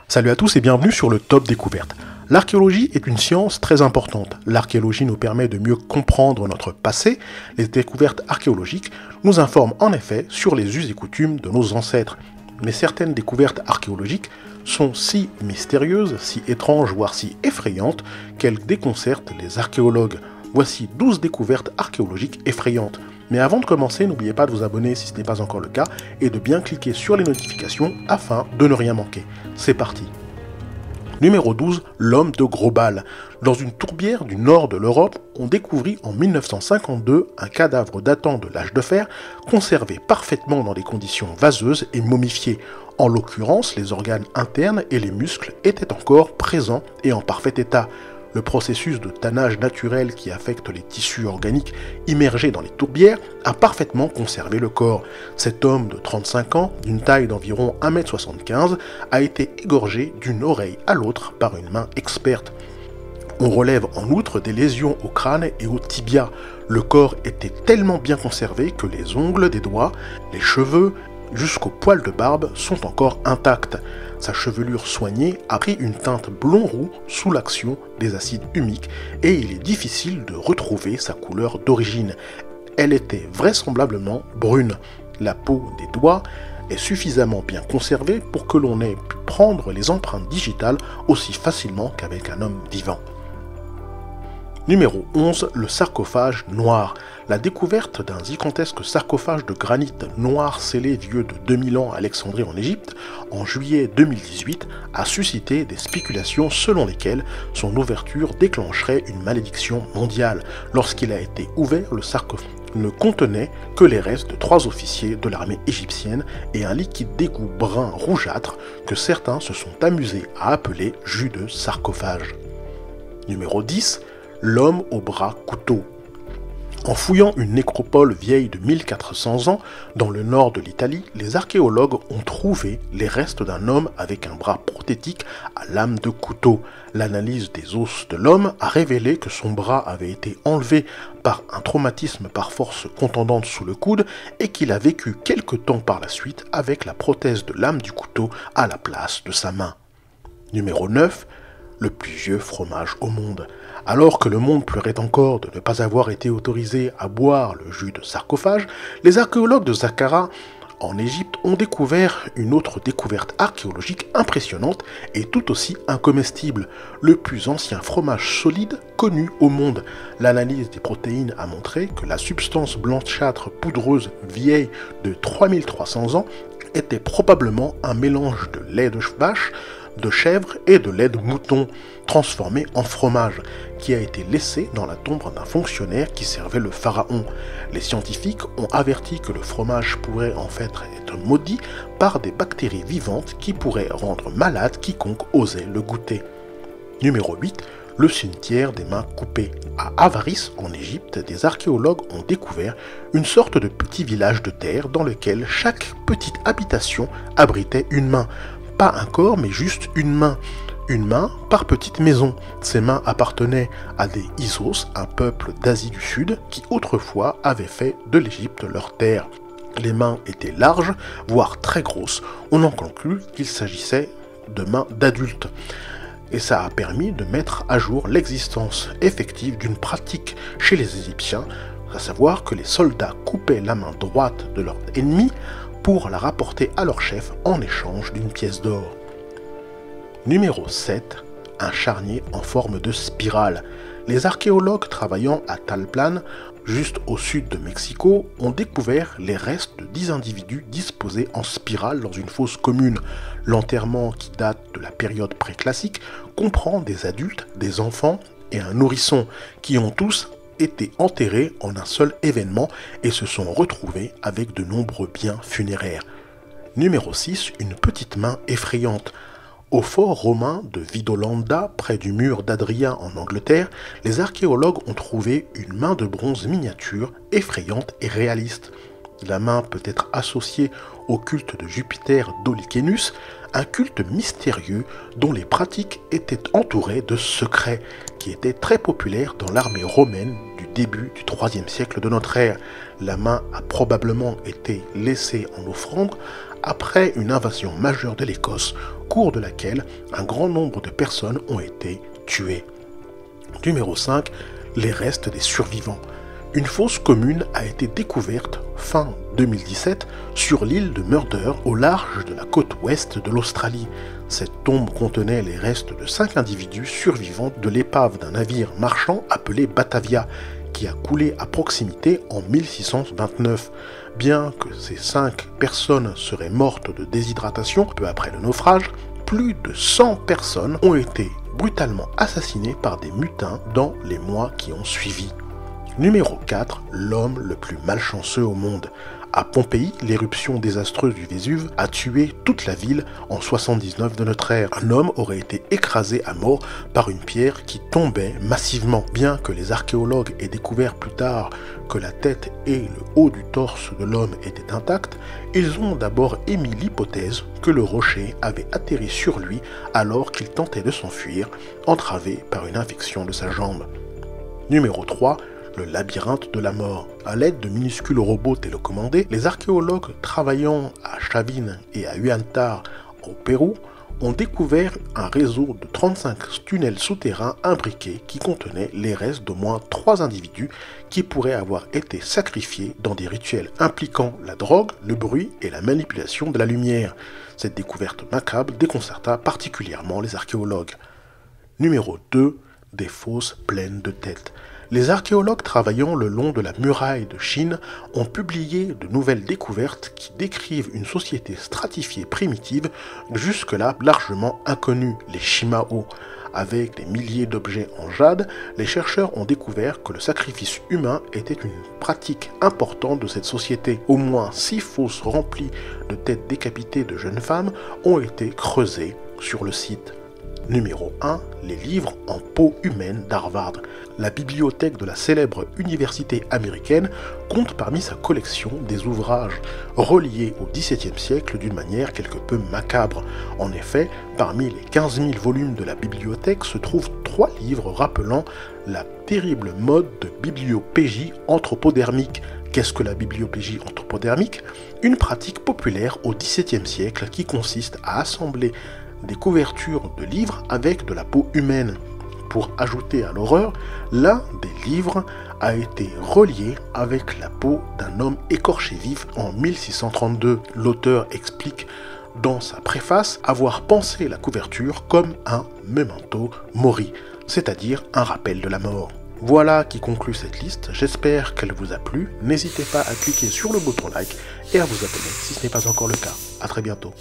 Salut à tous et bienvenue sur le Top Découverte. L'archéologie est une science très importante. L'archéologie nous permet de mieux comprendre notre passé. Les découvertes archéologiques nous informent en effet sur les us et coutumes de nos ancêtres. Mais certaines découvertes archéologiques sont si mystérieuses, si étranges, voire si effrayantes qu'elles déconcertent les archéologues. Voici 12 découvertes archéologiques effrayantes. Mais avant de commencer, n'oubliez pas de vous abonner si ce n'est pas encore le cas et de bien cliquer sur les notifications afin de ne rien manquer. C'est parti. Numéro 12, l'homme de Grobal. Dans une tourbière du nord de l'Europe, on découvrit en 1952 un cadavre datant de l'âge de fer, conservé parfaitement dans des conditions vaseuses et momifié. En l'occurrence, les organes internes et les muscles étaient encore présents et en parfait état. Le processus de tannage naturel qui affecte les tissus organiques immergés dans les tourbières a parfaitement conservé le corps. Cet homme de 35 ans, d'une taille d'environ 1,75 m, a été égorgé d'une oreille à l'autre par une main experte. On relève en outre des lésions au crâne et au tibia. Le corps était tellement bien conservé que les ongles des doigts, les cheveux, jusqu'aux poils de barbe sont encore intacts. Sa chevelure soignée a pris une teinte blond-roux sous l'action des acides humiques et il est difficile de retrouver sa couleur d'origine. Elle était vraisemblablement brune. La peau des doigts est suffisamment bien conservée pour que l'on ait pu prendre les empreintes digitales aussi facilement qu'avec un homme vivant. Numéro 11, le sarcophage noir. La découverte d'un gigantesque sarcophage de granit noir scellé vieux de 2000 ans à Alexandrie en Égypte, en juillet 2018, a suscité des spéculations selon lesquelles son ouverture déclencherait une malédiction mondiale. Lorsqu'il a été ouvert, le sarcophage ne contenait que les restes de 3 officiers de l'armée égyptienne et un liquide d'égout brun rougeâtre que certains se sont amusés à appeler jus de sarcophage. Numéro 10, l'homme au bras couteau. En fouillant une nécropole vieille de 1400 ans dans le nord de l'Italie, les archéologues ont trouvé les restes d'un homme avec un bras prothétique à lame de couteau. L'analyse des os de l'homme a révélé que son bras avait été enlevé par un traumatisme par force contondante sous le coude et qu'il a vécu quelque temps par la suite avec la prothèse de lame du couteau à la place de sa main. Numéro 9. Le plus vieux fromage au monde. Alors que le monde pleurait encore de ne pas avoir été autorisé à boire le jus de sarcophage, les archéologues de Saqqara, en Égypte, ont découvert une autre découverte archéologique impressionnante et tout aussi incomestible, le plus ancien fromage solide connu au monde. L'analyse des protéines a montré que la substance blanchâtre poudreuse vieille de 3300 ans était probablement un mélange de lait de vache, de chèvre et de lait de mouton, transformé en fromage, qui a été laissé dans la tombe d'un fonctionnaire qui servait le pharaon. Les scientifiques ont averti que le fromage pourrait en fait être maudit par des bactéries vivantes qui pourraient rendre malade quiconque osait le goûter. Numéro 8. Le cimetière des mains coupées. À Avaris, en Égypte, des archéologues ont découvert une sorte de petit village de terre dans lequel chaque petite habitation abritait une main. Pas un corps, mais juste une main. Une main par petite maison. Ces mains appartenaient à des Issos, un peuple d'Asie du Sud, qui autrefois avaient fait de l'Égypte leur terre. Les mains étaient larges, voire très grosses. On en conclut qu'il s'agissait de mains d'adultes. Et ça a permis de mettre à jour l'existence effective d'une pratique chez les Égyptiens, à savoir que les soldats coupaient la main droite de leur ennemi pour la rapporter à leur chef en échange d'une pièce d'or. Numéro 7. Un charnier en forme de spirale. Les archéologues travaillant à Talplan, juste au sud de Mexico, ont découvert les restes de 10 individus disposés en spirale dans une fosse commune. L'enterrement, qui date de la période préclassique, comprend des adultes, des enfants et un nourrisson, qui ont tous été enterrés en un seul événement et se sont retrouvés avec de nombreux biens funéraires. Numéro 6. Une petite main effrayante. Au fort romain de Vidolanda, près du mur d'Adrien en Angleterre, les archéologues ont trouvé une main de bronze miniature, effrayante et réaliste. La main peut être associée au culte de Jupiter d'Olichenus, un culte mystérieux dont les pratiques étaient entourées de secrets, qui étaient très populaires dans l'armée romaine du début du IIIe siècle de notre ère. La main a probablement été laissée en offrande après une invasion majeure de l'Écosse, au cours de laquelle un grand nombre de personnes ont été tuées. Numéro 5. Les restes des survivants. Une fosse commune a été découverte fin 2017 sur l'île de Murder au large de la côte ouest de l'Australie. Cette tombe contenait les restes de 5 individus survivants de l'épave d'un navire marchand appelé Batavia, qui a coulé à proximité en 1629. Bien que ces 5 personnes seraient mortes de déshydratation peu après le naufrage, plus de 100 personnes ont été brutalement assassinées par des mutins dans les mois qui ont suivi. Numéro 4. L'homme le plus malchanceux au monde. À Pompéi, l'éruption désastreuse du Vésuve a tué toute la ville en 79 de notre ère. Un homme aurait été écrasé à mort par une pierre qui tombait massivement. Bien que les archéologues aient découvert plus tard que la tête et le haut du torse de l'homme étaient intacts, ils ont d'abord émis l'hypothèse que le rocher avait atterri sur lui alors qu'il tentait de s'enfuir, entravé par une infection de sa jambe. Numéro 3. Le labyrinthe de la mort. À l'aide de minuscules robots télécommandés, les archéologues travaillant à Chavin et à Huántar au Pérou ont découvert un réseau de 35 tunnels souterrains imbriqués qui contenaient les restes d'au moins 3 individus qui pourraient avoir été sacrifiés dans des rituels impliquant la drogue, le bruit et la manipulation de la lumière. Cette découverte macabre déconcerta particulièrement les archéologues. Numéro 2. Des fosses pleines de têtes. Les archéologues travaillant le long de la muraille de Chine ont publié de nouvelles découvertes qui décrivent une société stratifiée primitive jusque-là largement inconnue, les Shimao. Avec des milliers d'objets en jade, les chercheurs ont découvert que le sacrifice humain était une pratique importante de cette société. Au moins 6 fosses remplies de têtes décapitées de jeunes femmes ont été creusées sur le site. Numéro 1. Les livres en peau humaine d'Harvard. La bibliothèque de la célèbre université américaine compte parmi sa collection des ouvrages reliés au XVIIe siècle d'une manière quelque peu macabre. En effet, parmi les 15 000 volumes de la bibliothèque se trouvent 3 livres rappelant la terrible mode de bibliopégie anthropodermique. Qu'est-ce que la bibliopégie anthropodermique? Une pratique populaire au XVIIe siècle qui consiste à assembler des couvertures de livres avec de la peau humaine. Pour ajouter à l'horreur, l'un des livres a été relié avec la peau d'un homme écorché vif en 1632. L'auteur explique dans sa préface avoir pensé la couverture comme un memento mori, c'est-à-dire un rappel de la mort. Voilà qui conclut cette liste, j'espère qu'elle vous a plu. N'hésitez pas à cliquer sur le bouton like et à vous abonner si ce n'est pas encore le cas. A très bientôt.